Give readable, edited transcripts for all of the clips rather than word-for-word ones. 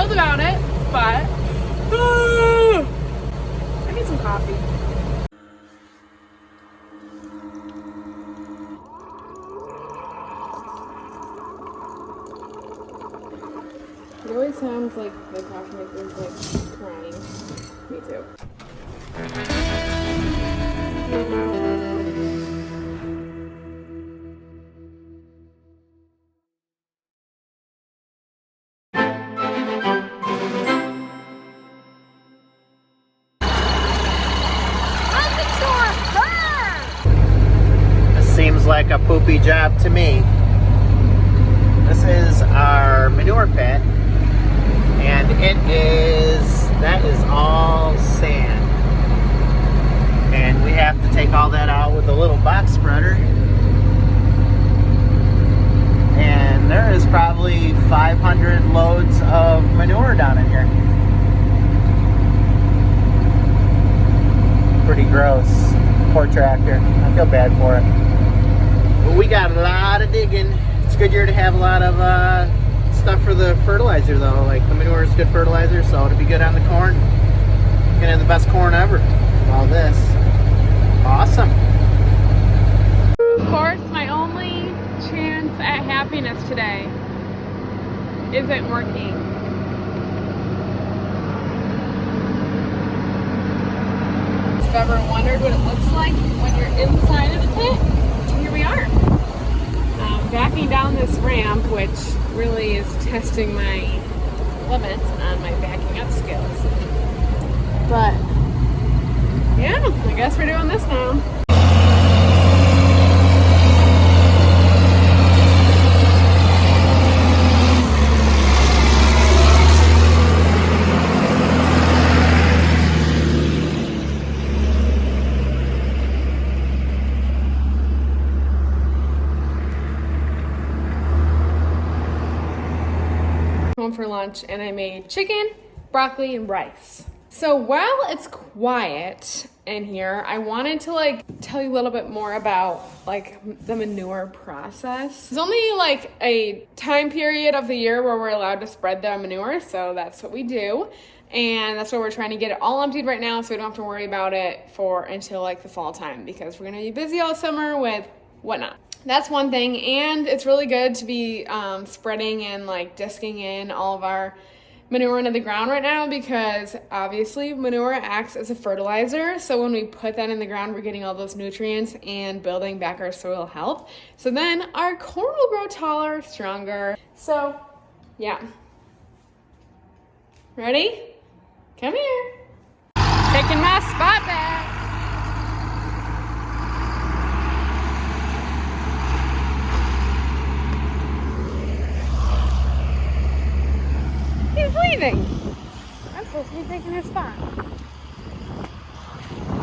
thrilled about it, but I need some coffee. It always sounds like the coffee maker is like crying. Me too. This seems like a poopy job to me. This is our manure pit, and that is all sand. And we have to take all that out with a little box spreader. And there is probably 500 loads of manure down in here. Pretty gross. Poor tractor. I feel bad for it. But we got a lot of digging. It's a good year to have a lot of stuff for the fertilizer though. Like the manure is good fertilizer, so it'll be good on the corn. Gonna have the best corn ever with all this. Awesome. Of course, my only chance at happiness today isn't working. If you've ever wondered what it looks like when you're inside of the pit, here we are. Backing down this ramp, which really is testing my limits on my backing up skills. But yeah, I guess we're doing this now. Home for lunch and I made chicken, broccoli, and rice. So while it's quiet in here, I wanted to tell you a little bit more about the manure process. There's only a time period of the year where we're allowed to spread the manure, so that's what we do. And that's why we're trying to get it all emptied right now so we don't have to worry about it until the fall time, because we're gonna be busy all summer with whatnot. That's one thing, and it's really good to be spreading and disking in all of our manure into the ground right now, because obviously manure acts as a fertilizer. So when we put that in the ground, we're getting all those nutrients and building back our soil health. So then our corn will grow taller, stronger. So yeah. Ready? Come here. Taking my spot back. He's leaving. I'm supposed to be taking his spot.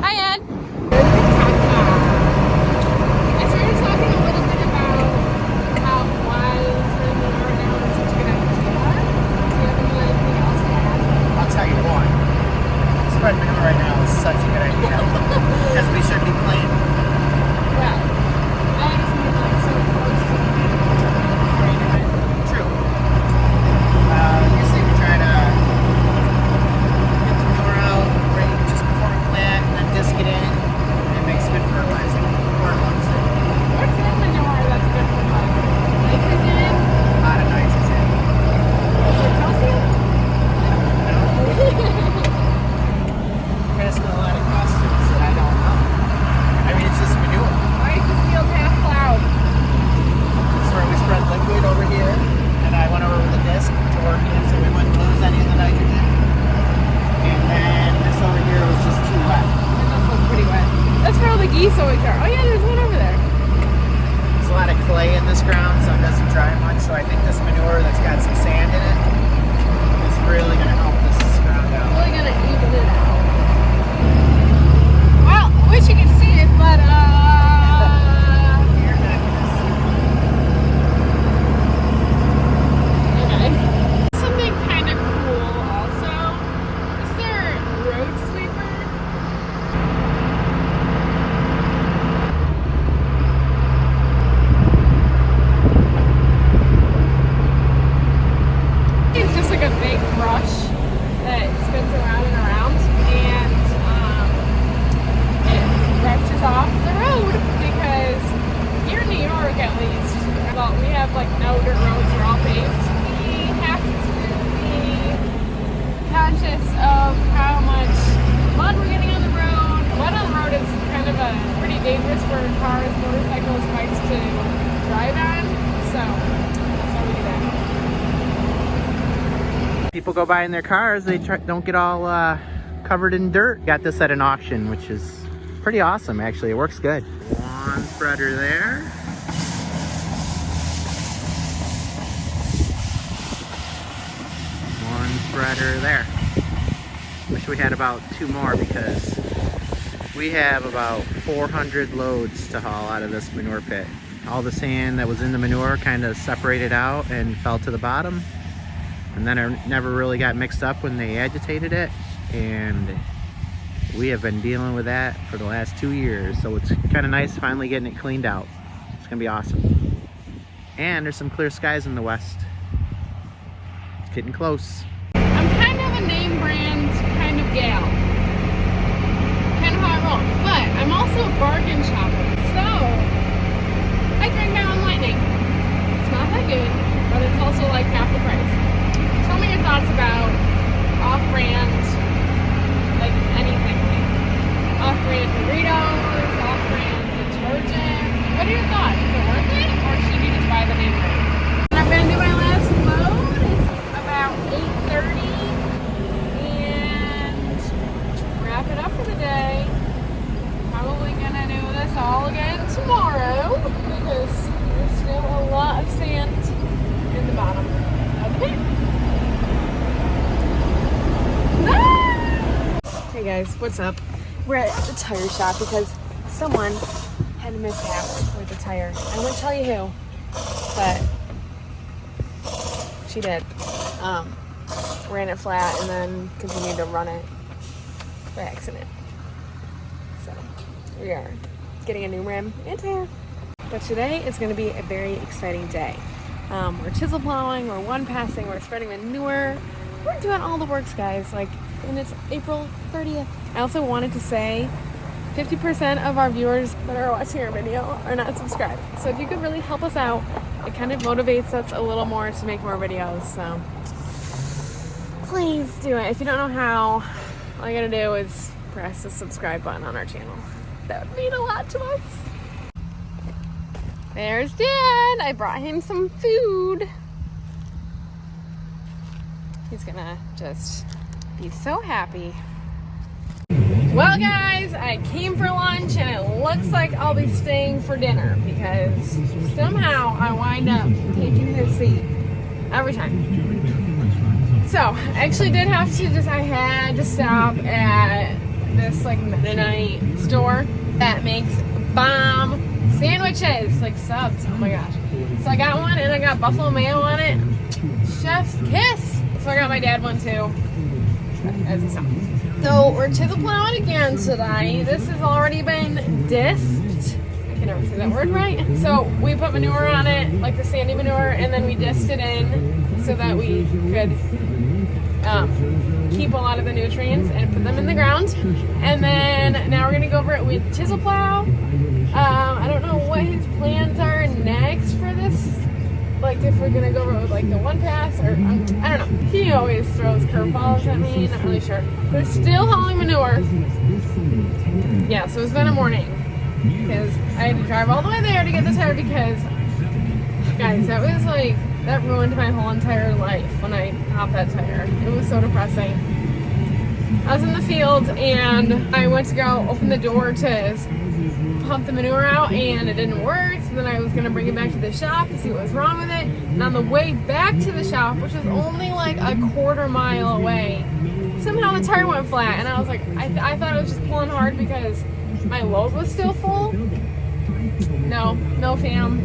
Hi, Ed. I started talking a little bit about why spreading manure right now is such a good idea. Do you have anything else to add? I'll tell you what. Spreading manure right now is such a good idea. Because we should be clean. Well, I just mean so close to the grain of it. True. Usually we try to get the manure out right just before we plant and then disc it in. people go by in their cars, they don't get all covered in dirt. Got this at an auction, which is pretty awesome, actually. It works good. One spreader there. One spreader there. Wish we had about 2 more because we have about 400 loads to haul out of this manure pit. All the sand that was in the manure kind of separated out and fell to the bottom. And then it never really got mixed up when they agitated it. And we have been dealing with that for the last 2 years. So it's kind of nice finally getting it cleaned out. It's gonna be awesome. And there's some clear skies in the west. It's getting close. I'm kind of a name brand kind of gal. Kind of how I roll. But I'm also a bargain shopper. So I bring my own lightning. It's not that good, but it's also like half the price. Tell me your thoughts about off-brand, like anything. Off-brand burritos, off-brand detergent. What are your thoughts? Is it worth it, or should you just buy the name brand? I'm gonna do my last load. It's about 8:30, and wrap it up for the day. Probably gonna do this all again tomorrow because there's still a lot of sand in the bottom of the pit. Hey guys, what's up? We're at the tire shop because someone had a mishap with the tire. I won't tell you who, but she did. Ran it flat and then continued to run it by accident. So we are getting a new rim and tire. But today is going to be a very exciting day. We're chisel plowing, we're one passing, we're spreading manure. We're doing all the works, guys. And it's April 30th. I also wanted to say 50% of our viewers that are watching our video are not subscribed. So if you could really help us out, it kind of motivates us a little more to make more videos. So please do it. If you don't know how, all you gotta do is press the subscribe button on our channel. That would mean a lot to us. There's Dad. I brought him some food. He's gonna just be so happy. Well guys, I came for lunch and it looks like I'll be staying for dinner because somehow I wind up taking his seat every time. So I actually did have to I had to stop at this like Mennonite store that makes bomb sandwiches, like subs. Oh my gosh. So I got one and I got buffalo mayo on it. Chef's kiss. So I got my dad one too, as he saw. So we're chisel plowing again today. This has already been disked. I can never say that word right. So we put manure on it, like the sandy manure, and then we disked it in so that we could keep a lot of the nutrients and put them in the ground. And then now we're gonna go over it with chisel plow. I don't know what his plans are next for this. Like if we're gonna go over it with like the one pass or I don't know. He always throws curveballs at me, not really sure. We're still hauling manure. Yeah, so it's been a morning because I had to drive all the way there to get the tire because guys, that ruined my whole entire life when I popped that tire. It was so depressing. I was in the field and I went to go open the door to pump the manure out and it didn't work, so then I was gonna bring it back to the shop to see what was wrong with it. And on the way back to the shop, which was only like a quarter mile away, somehow the tire went flat and I was like, I thought it was just pulling hard because my load was still full. No fam,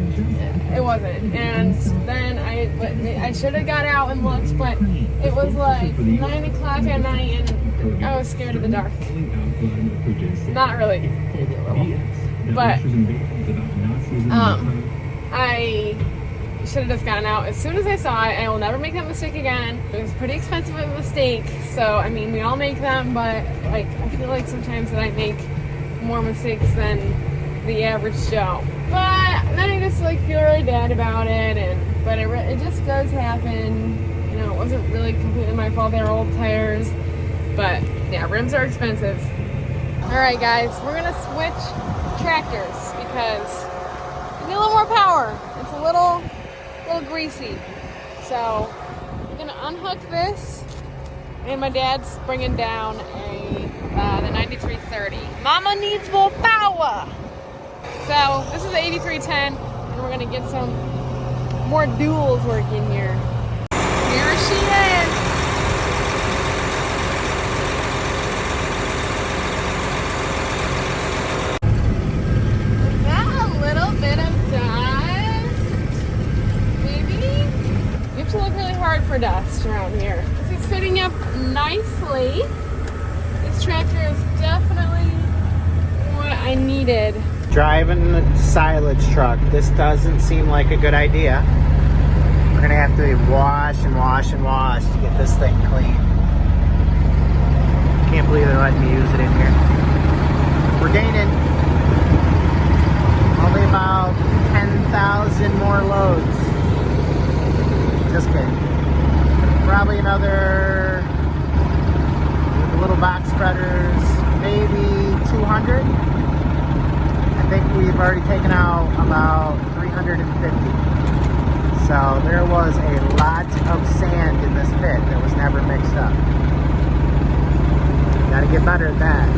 it wasn't. And then I should have got out and looked, but it was like 9 o'clock at night and I was scared of the dark. Not really, maybe a little. But I should have just gotten out as soon as I saw it. I will never make that mistake again. It was pretty expensive of a mistake, so I mean we all make them, but like I feel like sometimes that I make more mistakes than the average Joe. But then I just like feel really bad about it, but it just does happen. You know, it wasn't really completely my fault. They were old tires, but yeah, rims are expensive. All right, guys, we're gonna switch tractors because we need a little more power. It's a little greasy. So we're gonna unhook this, and my dad's bringing down the 9330. Mama needs more power. So this is the 8310, and we're gonna get some more duals working here. Here she is. Is that a little bit of dust? Maybe? You have to look really hard for dust around here. This is fitting up nicely. This tractor is definitely what I needed. Driving the silage truck, this doesn't seem like a good idea. We're gonna have to wash and wash and wash to get this thing clean. Can't believe they're letting me use it in here. We're gaining only about 10,000 more loads. Just kidding. Probably another, with the little box spreaders, maybe 200. I think we've already taken out about 350. So there was a lot of sand in this pit that was never mixed up. Gotta get better at that.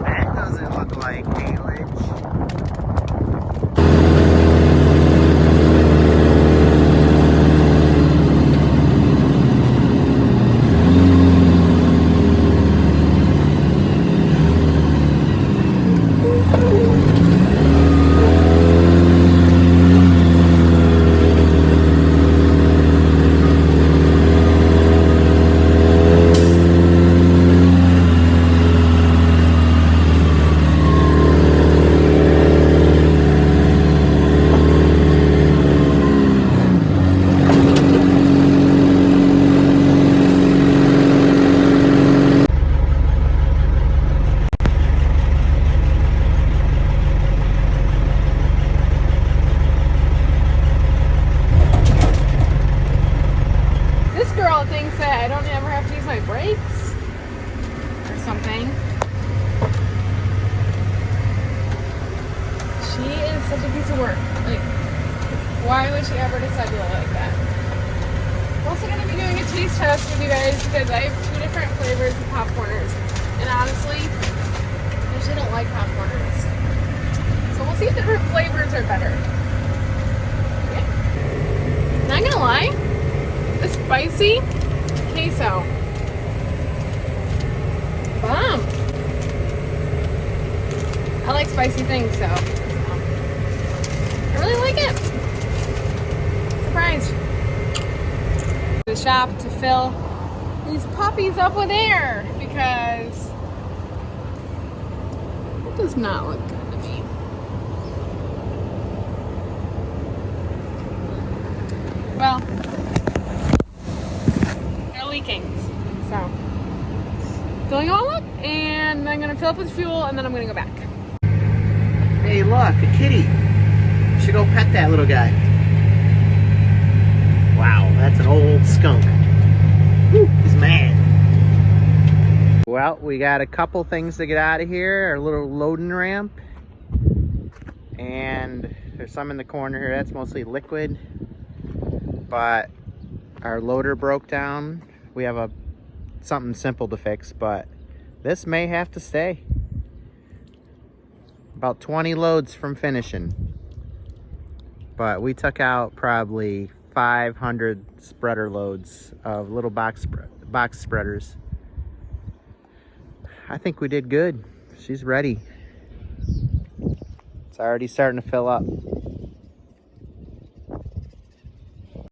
That doesn't look like haylage. Thinks that I don't ever have to use my brakes or something. She is such a piece of work. Like, why would she ever decide to look like that? I'm also going to be doing a taste test with you guys because I have 2 different flavors of popcorners. And honestly, I actually don't like popcorners. So we'll see if the different flavors are better. Okay. Not gonna lie, the spicy queso. Bomb. I like spicy things, so I really like it. Surprised. The shop to fill these puppies up with air because it does not look good to me. Well, leaking. So, filling all up, and I'm gonna fill up with fuel, and then I'm gonna go back. Hey, look, a kitty. You should go pet that little guy. Wow, that's an old skunk. Whew, he's mad. Well, we got a couple things to get out of here. Our little loading ramp. And there's some in the corner here. That's mostly liquid. But our loader broke down. We have something simple to fix, but this may have to stay. About 20 loads from finishing. But we took out probably 500 spreader loads of little box spreaders. I think we did good. She's ready. It's already starting to fill up.